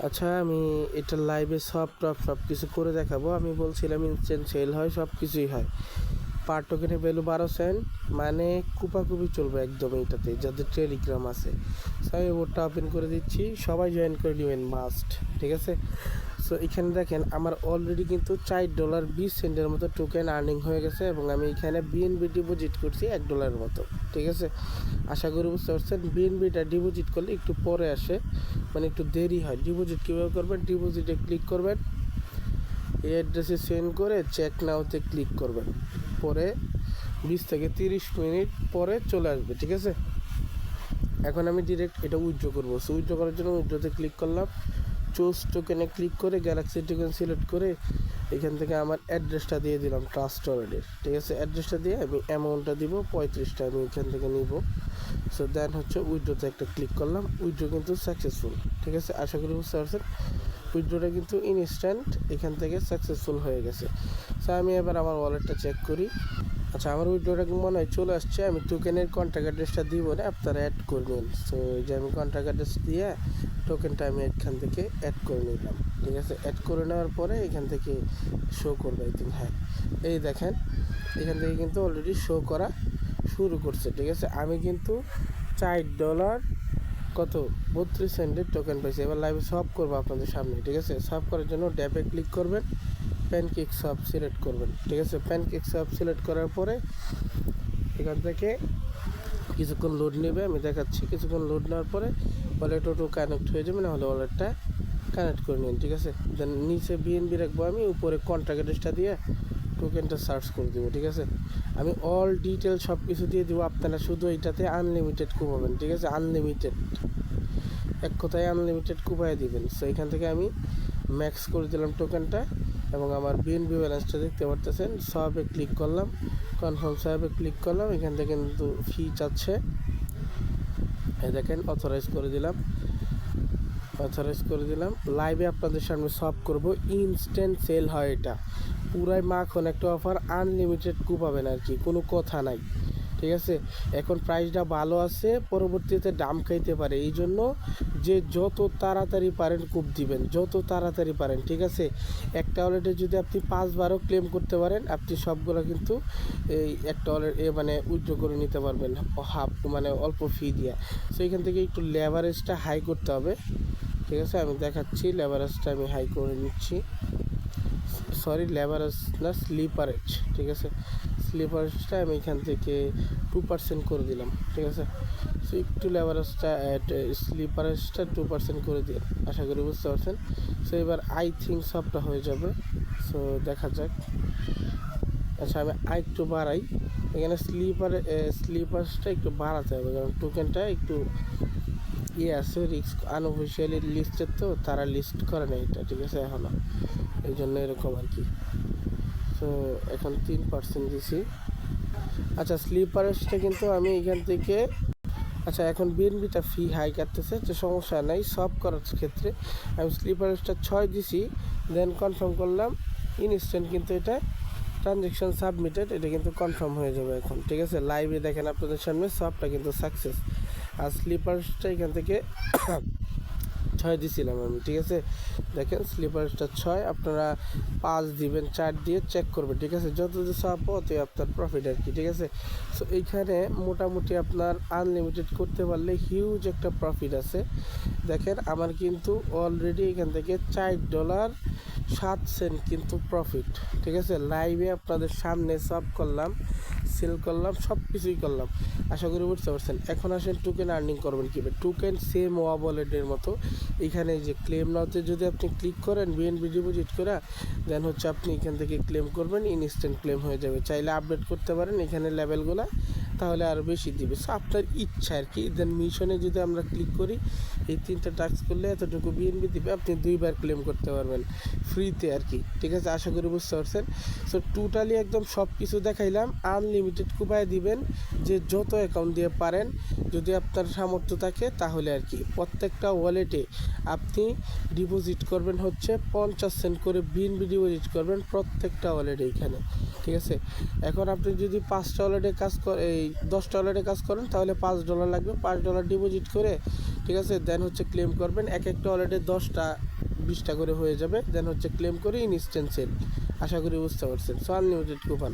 আচ্ছা, আমি এটা লাইভে সব কিছু করে দেখাবো। আমি বলছিলাম ইনস্ট্যান্ট সেল হয়, সব কিছুই হয়। পার টোকেনের ভ্যালু 12 সেন্ট, মানে কুপাকুপি চলবে একদম এইটাতে, যাদের টেলিগ্রাম আছে। সো আমি বোর্ডটা ওপেন করে দিচ্ছি, সবাই জয়েন করে নেবেন মাস্ট, ঠিক আছে। সো এখানে দেখেন আমার অলরেডি কিন্তু $4.20 মতো টোকেন আর্নিং হয়ে গেছে, এবং আমি এখানে বিএনবি ডিপোজিট করছি $1 মতো, ঠিক আছে। আশা করি বুঝতে পারছেন। বিএনবিটা ডিপোজিট করলে একটু পরে আসে, মানে একটু দেরি হয়। ডিপোজিট কীভাবে করবেন? ডিপোজিটে ক্লিক করবেন, এই অ্যাড্রেসে সেন্ড করে চেক নাওতে ক্লিক করবেন, পরে 20 থেকে 30 মিনিট পরে চলে আসবে, ঠিক আছে। এখন আমি ডিরেক্ট এটা উইথড্র করবো। সো উইথড্র করার জন্য উইথড্রতে ক্লিক করলাম, চুজ টোকেনে ক্লিক করে গ্যালাক্সি টোকেন সিলেক্ট করে এখান থেকে আমার অ্যাড্রেসটা দিয়ে দিলাম ট্রাস্ট ওয়ালেটের, ঠিক আছে। অ্যাড্রেসটা দিয়ে আমি অ্যামাউন্টটা দিব 35টা, আমি এখান থেকে নিব। সো দেন হচ্ছে উইথড্রতে একটা ক্লিক করলাম, উইথড্র কিন্তু সাকসেসফুল, ঠিক আছে। আশা করি বুঝতে পারছেন। উইথড্রটা কিন্তু ইনস্ট্যান্ট এখান থেকে সাকসেসফুল হয়ে গেছে। সো আমি এবার আমার ওয়ালেটটা চেক করি। আচ্ছা, আমার উইথড্রটা মনে হয় চলে আসছে। আমি টোকেনের কন্ট্যাক্ট অ্যাড্রেসটা দিব না, আপনারা অ্যাড করে নিন। সো এই যে আমি কন্ট্যাক্ট অ্যাড্রেস দিয়ে টোকেনটা আমি এখান থেকে অ্যাড করে নিলাম, ঠিক আছে। অ্যাড করে নেওয়ার পরে এখান থেকে শো করবে, আই থিঙ্ক, হ্যাঁ এই দেখেন এখান থেকে কিন্তু অলরেডি শো করা শুরু করছে, ঠিক আছে। আমি কিন্তু $4 কত 32 সেন্টের টোকেন পাইছি। এবার লাইভে সব করবো আপনাদের সামনে, ঠিক আছে। সব করার জন্য ড্যাপে ক্লিক করবেন, প্যানকেক সব সিলেক্ট করবেন, ঠিক আছে। প্যানকেক সব সিলেক্ট করার পরে এখান থেকে কিছুক্ষণ লোড নেবে, আমি দেখাচ্ছি। কিছুক্ষণ লোড নেওয়ার পরে ওয়ালেট অটো কানেক্ট হয়ে যাবে, না হলে ওয়ালেটটা কানেক্ট করে নিন, ঠিক আছে। দেন নিচে বিএনবি রাখবো, আমি উপরে কন্ট্যাক্ট অ্যাড্রেসটা দিয়ে টোকেনটা সার্চ করে দেবো, ঠিক আছে। আমি অল ডিটেল সব কিছু দিয়ে দেবো, আপনারা শুধু এইটাতে আনলিমিটেড কুপাবেন, ঠিক আছে। আনলিমিটেড, এক কথায় আনলিমিটেড কুপায় দিবেন। সো এখান থেকে আমি ম্যাক্স করে দিলাম টোকেনটা, এবং আমার বিএনবি ব্যালেন্সটা দেখতে পারতেছেন। সবে ক্লিক করলাম, কনফার্ম সবে ক্লিক করলাম, এখান থেকে কিন্তু ফি চাচ্ছে, এই দেখেন অথরাইজ করে দিলাম, অথরাইজ করে দিলাম। লাইভে আপনাদের সামনে সব করব, ইনস্ট্যান্ট সেল হয় এটা, পুরাই মাখন একটা অফার, আনলিমিটেড কুপাবেন আর কি, কোনো কথা নাই, ঠিক আছে। এখন প্রাইসটা ভালো আছে, পরবর্তীতে দাম খাইতে পারে, এই জন্য যে যত তাড়াতাড়ি পারেন কূপ দিবেন, যত তাড়াতাড়ি পারেন, ঠিক আছে। একটা ওয়ালেটে যদি আপনি 5বারও ক্লেম করতে পারেন, আপনি সবগুলো কিন্তু এই একটা ওয়ালেট মানে উইথড্র করে নিতে পারবেন, হাফ মানে অল্প ফি দিয়ে। সো এখান থেকে একটু লেভারেজটা হাই করতে হবে, ঠিক আছে। আমি দেখাচ্ছি, লেভারেজটা আমি হাই করে নিচ্ছি, সরি লেভারেজ না, স্লিপারেজ, ঠিক আছে। স্লিপারেজটা আমি এখান থেকে 2% করে দিলাম, ঠিক আছে। সো একটু লেভারেজটা স্লিপারেজটা 2% করে দিন, আশা করি বুঝতে পারছেন। সো এবার আই থিঙ্ক সবটা হয়ে যাবে। সো দেখা যাক। আচ্ছা, আমি একটু বাড়াই, এখানে স্লিপারসটা একটু বাড়াতে হবে, কারণ টোকেনটা একটু আছে, রিস্ক আনঅফিসিয়ালি লিস্টের, তো তারা লিস্ট করে না এটা, ঠিক আছে, এখনও, এই জন্য এরকম আর কি। সো এখন 3% দিছি। আচ্ছা, স্লিপারেসটা কিন্তু আমি এখান থেকে, আচ্ছা এখন বিএনবিটা ফি হাই কাটতেছে, তো সমস্যা নাই, সব করার ক্ষেত্রে আমি স্লিপারেসটা 6 দিছি, দেন কনফার্ম করলাম, ইনস্ট্যান্ট কিন্তু এটা ট্রানজ্যাকশন সাবমিটেড, এটা কিন্তু কনফার্ম হয়ে যাবে এখন, ঠিক আছে। লাইভে দেখেন আপনাদের সামনে সবটা কিন্তু সাকসেস। আর স্লিপারসটা এখান থেকে 6 দিছিলাম আমি, ঠিক আছে। দেখেন স্লিপারসটা 6, আপনারা 5 দিবেন, 4 দিয়ে চেক করবেন, ঠিক আছে। যত সব অত আপনার প্রফিট আর কি, ঠিক আছে। সো এইখানে মোটামুটি আপনার আনলিমিটেড করতে পারলে হিউজ একটা প্রফিট আছে। দেখেন আমার কিন্তু অলরেডি এখান থেকে $4.07 কিন্তু প্রফিট, ঠিক আছে। লাইভে আপনাদের সামনে সব করলাম, সেল করলাম, সব কিছুই করলাম, আশা করি বুঝতে পারছেন। এখন আসেন টোকেন আর্নিং করবেন কীভাবে। টোকেন সেম ওয়ালেটের মতো, এখানে যে ক্লেম নাওতে যদি আপনি ক্লিক করেন বিএনবি ডিপোজিট করে, দেন হচ্ছে আপনি এখান থেকে ক্লেম করবেন, ইনস্ট্যান্ট ক্লেম হয়ে যাবে। চাইলে আপডেট করতে পারেন এখানে লেভেলগুলো, তাহলে আরও বেশি দিবে। সো আপনার ইচ্ছা আর কি। দেন মিশনে যদি আমরা ক্লিক করি, এই 3টা টাস্ক করলে এতটুকু বিএনবি দিবে, আপনি 2বার ক্লেম করতে পারবেন ফ্রিতে আর কি, ঠিক আছে। আশা করি বুঝতে পারছেন। সো টোটালি একদম সব কিছু দেখাইলাম, আনলিমিটেড কুপায় দিবেন, যে যত অ্যাকাউন্ট দিয়ে পারেন, যদি আপনার সামর্থ্য থাকে তাহলে আর কি। প্রত্যেকটা ওয়ালেটে আপনি ডিপোজিট করবেন হচ্ছে 50 সেন্ট করে, বিএনবি ডিপোজিট করবেন প্রত্যেকটা ওয়ালেটে এইখানে, ঠিক আছে। এখন আপনি যদি 5টা ওয়ালেটে কাজ এই 10টা ওয়ালেটে কাজ করেন, তাহলে $5 লাগবে। $5 ডিপোজিট করে ঠিক আছে। দেন হচ্ছে ক্লেম করবেন, এক একটা ওয়ালেটে 10টা 20টা করে হয়ে যাবে। দেন হচ্ছে ক্লেম করে ইনস্ট্যান্ট সেল। আশা করি বুঝতে পারছেন। So unlimited coupon.